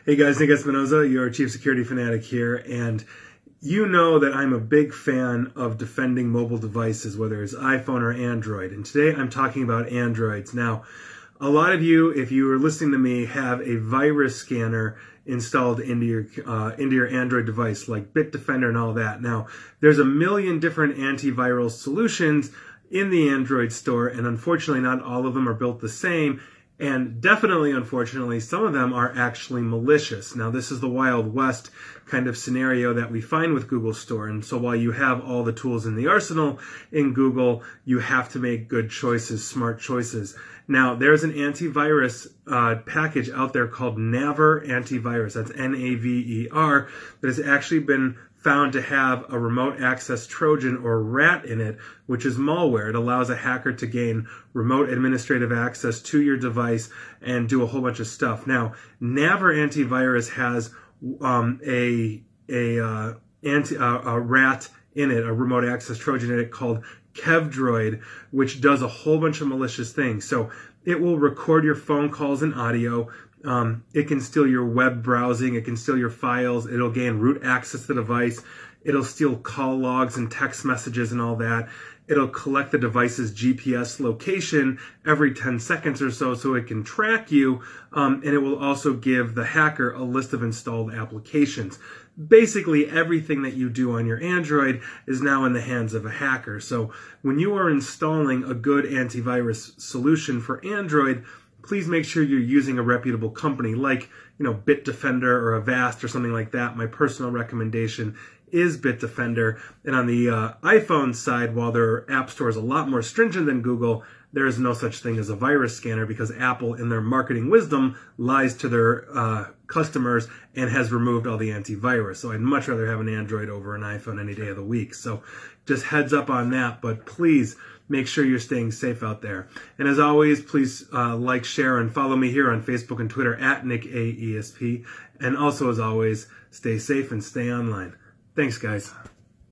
Hey guys, Nick Espinoza, your Chief Security Fanatic here, and you know that I'm a big fan of defending mobile devices, whether it's iPhone or Android, and today I'm talking about Androids. Now, a lot of you, if you are listening to me, have a virus scanner installed into your Android device, like Bitdefender and all that. Now, there's a million different antiviral solutions in the Android store, and unfortunately not all of them are built the same. And definitely, unfortunately, some of them are actually malicious. Now, this is the Wild West kind of scenario that we find with Google Store. And so while you have all the tools in the arsenal in Google, you have to make good choices, smart choices. Now, there's an antivirus package out there called Naver Antivirus. That's Naver, that has actually been found to have a remote access Trojan or rat in it, which is malware. It allows a hacker to gain remote administrative access to your device and do a whole bunch of stuff. Now, Naver Antivirus has a rat in it, a remote access Trojan in it called Kevdroid, which does a whole bunch of malicious things. So it will record your phone calls and audio. It can steal your web browsing. It can steal your files. It'll gain root access to the device. It'll steal call logs and text messages and all that. It'll collect the device's GPS location every 10 seconds or so it can track you. And it will also give the hacker a list of installed applications. Basically, everything that you do on your Android is now in the hands of a hacker. So when you are installing a good antivirus solution for Android, please make sure you're using a reputable company like, Bitdefender or Avast or something like that. My personal recommendation is Bitdefender. And on the iPhone side, while their app store is a lot more stringent than Google, there is no such thing as a virus scanner because Apple, in their marketing wisdom, lies to their customers and has removed all the antivirus. So I'd much rather have an Android over an iPhone any day of the week. So just heads up on that, but please make sure you're staying safe out there. And as always, please like, share, and follow me here on Facebook and Twitter at NickAESP. And also, as always, stay safe and stay online. Thanks, guys.